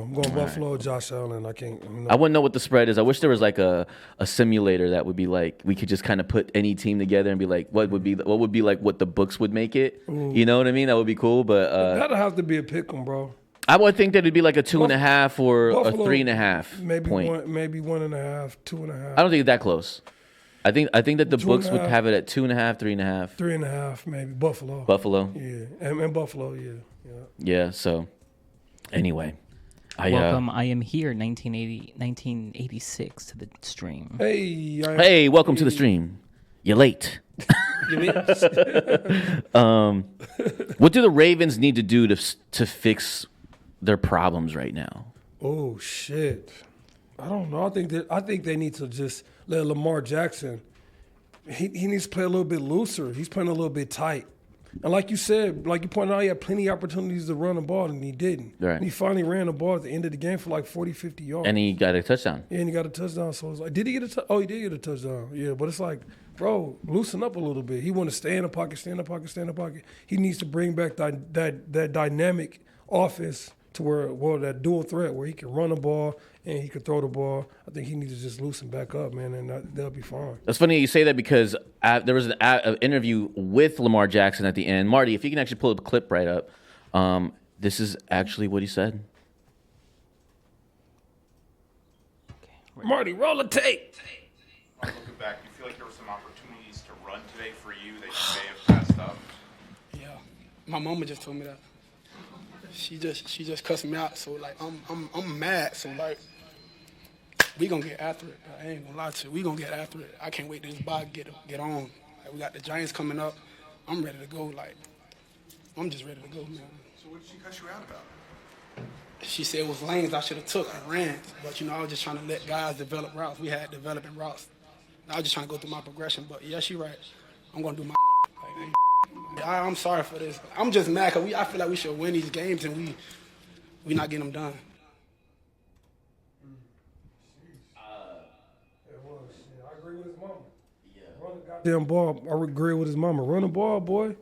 I'm going Buffalo, Josh Allen. I can't. I wouldn't know what the spread is. I wish there was like a simulator that would be like we could just kind of put any team together and be like what would be like what the books would make it. Ooh. You know what I mean? That would be cool. But that'll have to be a pick 'em, bro. I would think that it'd be like a 2.5 or Buffalo, a 3.5 maybe point. maybe 1.5, 2.5. I don't think it's that close. I think that the books would have it at 2.5, 3.5. 3.5, maybe Buffalo. Buffalo. Yeah, and Buffalo. Yeah. Yeah. So anyway. Welcome, I am here, 1986 to the stream. Hey, welcome to the stream. You're late. What do the Ravens need to do to fix their problems right now? Oh shit! I don't know. I think they need to just let Lamar Jackson. He needs to play a little bit looser. He's playing a little bit tight. And like you said, like you pointed out, he had plenty of opportunities to run the ball, and he didn't. Right. And he finally ran the ball at the end of the game for like 40, 50 yards. And he got a touchdown. Yeah, and he got a touchdown. So it's like, did he get a touchdown? Oh, he did get a touchdown. Yeah, but it's like, bro, loosen up a little bit. He want to stay in the pocket, stay in the pocket, stay in the pocket. He needs to bring back that dynamic offense to where, well, that dual threat where he can run the ball and he can throw the ball. I think he needs to just loosen back up, man, and they'll be fine. That's funny you say that because there was an interview with Lamar Jackson at the end. Marty, if you can actually pull the clip right up, this is actually what he said. Marty, roll the tape. Looking back, you feel like there were some opportunities to run today for you that you may have passed up? Yeah, my mama just told me that. She just cussed me out, so like I'm mad. So like we gonna get after it. I ain't gonna lie to you. We gonna get after it. I can't wait till this bye get on. Like, we got the Giants coming up. I'm ready to go. Like I'm just ready to go, man. So what did she cuss you out about? She said it was lanes I should have took and ran, but I was just trying to let guys develop routes. We had developing routes. I was just trying to go through my progression. But yeah, she right. I'm gonna do my. Like, I'm sorry for this. I'm just mad because I feel like we should win these games and we not getting them done. I agree with his mama. Yeah. Run the goddamn ball. I agree with his mama. Run the ball, boy.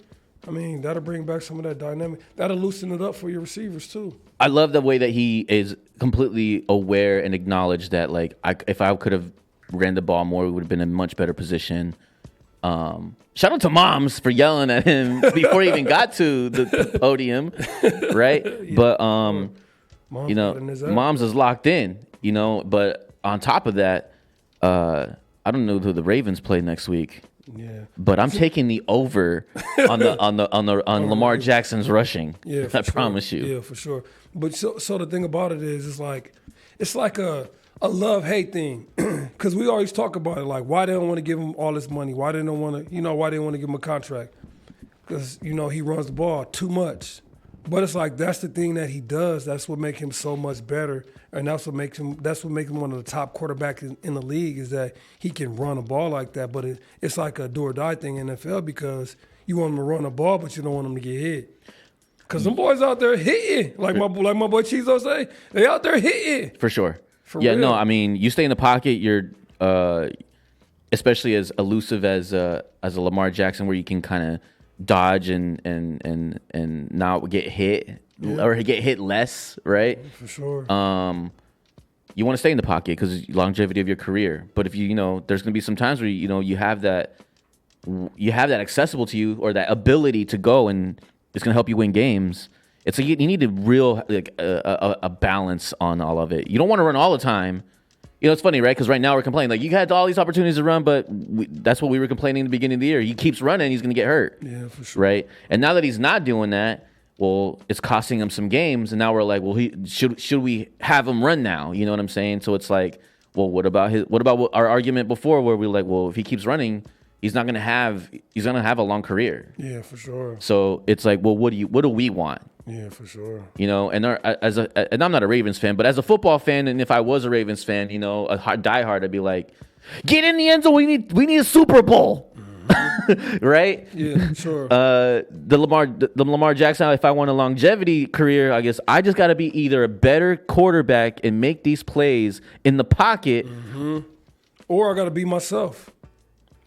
I mean, that'll bring back some of that dynamic. That'll loosen it up for your receivers, too. I love the way that he is completely aware and acknowledged that, like, if I could have ran the ball more, we would have been in a much better position. Shout out to Moms for yelling at him before he even got to the podium, right? Yeah. But, Moms is locked in, but on top of that, I don't know who the Ravens play next week. Yeah, but I'm taking the over on Lamar Jackson's rushing. Yeah, I promise you. Yeah, for sure. But so the thing about it is, it's like a love-hate thing, because we always talk about it, like why they don't want to give him all this money, why they don't want to, why they want to give him a contract, because he runs the ball too much. But it's like that's the thing that he does. That's what makes him so much better, and that's what makes him one of the top quarterbacks in the league, is that he can run a ball like that. But it's like a do or die thing in the NFL, because you want him to run the ball, but you don't want him to get hit. Because them boys out there hitting, like my boy Chizo say, they out there hitting. For sure. Real. No, I mean, you stay in the pocket, you're especially as elusive as a Lamar Jackson, where you can kind of dodge and not get hit, or get hit less, right? For sure. You want to stay in the pocket because longevity of your career. But if you there's going to be some times where you have that accessible to you, or that ability to go, and it's going to help you win games. It's like you need a real a balance on all of it. You don't want to run all the time. It's funny, right? Because right now we're complaining. Like, you had all these opportunities to run, but that's what we were complaining in the beginning of the year. He keeps running, he's going to get hurt. Yeah, for sure. Right? And now that he's not doing that, well, it's costing him some games. And now we're like, well, should we have him run now? You know what I'm saying? So it's like, well, what about our argument before, where we're like, well, if he keeps running, he's going to have a long career. Yeah, for sure. So it's like, well, what do we want? Yeah, for sure. And I'm not a Ravens fan, but as a football fan, and if I was a Ravens fan, a diehard, I'd be like, get in the end zone. We need a Super Bowl, right? Yeah, sure. The Lamar Jackson. If I want a longevity career, I guess I just got to be either a better quarterback and make these plays in the pocket, or I got to be myself.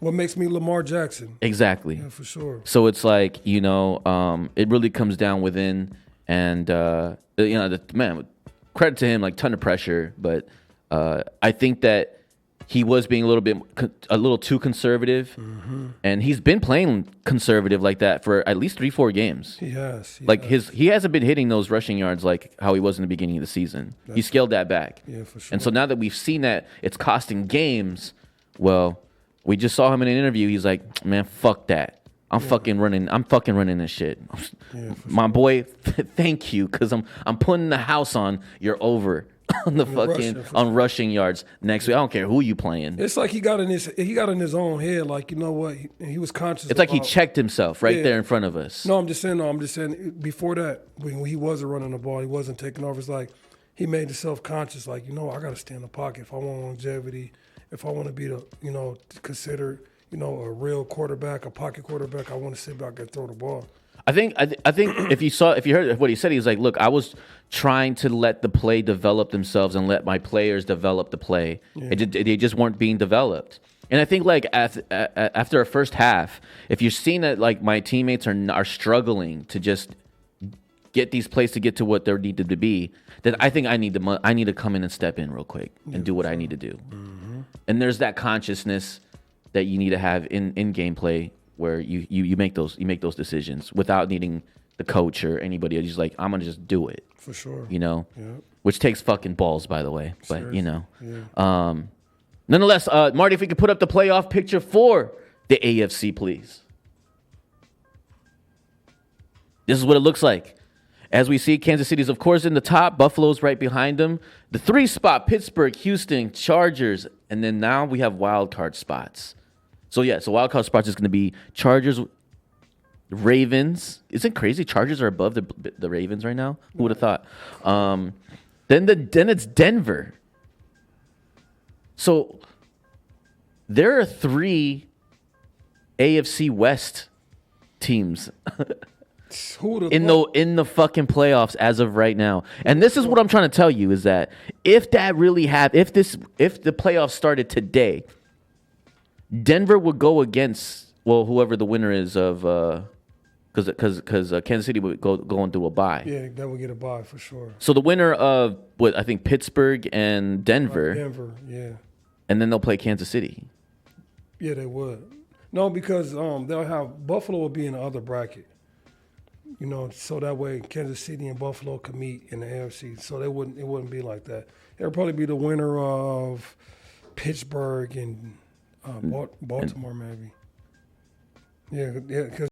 What makes me Lamar Jackson? Exactly. Yeah, for sure. So it's like, it really comes down within, and man, credit to him, like ton of pressure, but I think that he was being a little too conservative, and he's been playing conservative like that for at least 3-4 games. He has. He hasn't been hitting those rushing yards like how he was in the beginning of the season. He scaled that back. Yeah, for sure. And so now that we've seen that it's costing games, well, we just saw him in an interview. He's like, man, fuck that. I'm fucking running this shit. Yeah, for My boy, thank you, because I'm putting the house on. You're over. On the fucking rushing yards next week. I don't care who you playing. It's like he got in his own head. Like, you know what? He was conscious. It's like he checked himself right there in front of us. No, I'm just saying. Before that, when he wasn't running the ball, he wasn't taking over. It's like he made himself conscious. Like, you know, I got to stay in the pocket if I want longevity. If I want to be considered, a real quarterback, a pocket quarterback, I want to sit back and throw the ball. I think if you heard what he said, he was like, "Look, I was trying to let the play develop themselves and let my players develop the play. Yeah. They just weren't being developed." And I think like after a first half, if you're seeing that like my teammates are struggling to just get these plays to get to what they're needed to be, then I think I need to come in and step in real quick and do what I need to do. Mm-hmm. And there's that consciousness that you need to have in gameplay, where you make those decisions without needing the coach or anybody. You're just like, I'm gonna just do it. For sure. Which takes fucking balls, by the way. But seriously. Yeah. Nonetheless, Marty, if we could put up the playoff picture for the AFC, please. This is what it looks like. As we see, Kansas City's, of course, in the top. Buffalo's right behind them. The 3 spot, Pittsburgh, Houston, Chargers, and then now we have wild card spots. So wild card spots is going to be Chargers, Ravens. Isn't it crazy? Chargers are above the Ravens right now. Who would have thought? Then it's Denver. So there are 3 AFC West teams in the fucking playoffs as of right now. And this is what I'm trying to tell you is that if the playoffs started today, Denver would go against whoever the winner is of because Kansas City would going through a bye. Yeah, that would get a bye for sure. So the winner of I think Pittsburgh and Denver. Denver, yeah. And then they'll play Kansas City. Yeah, they would. No, because they'll have Buffalo will be in the other bracket. So that way Kansas City and Buffalo could meet in the AFC. So it wouldn't be like that. It would probably be the winner of Pittsburgh and Baltimore, maybe. Yeah, because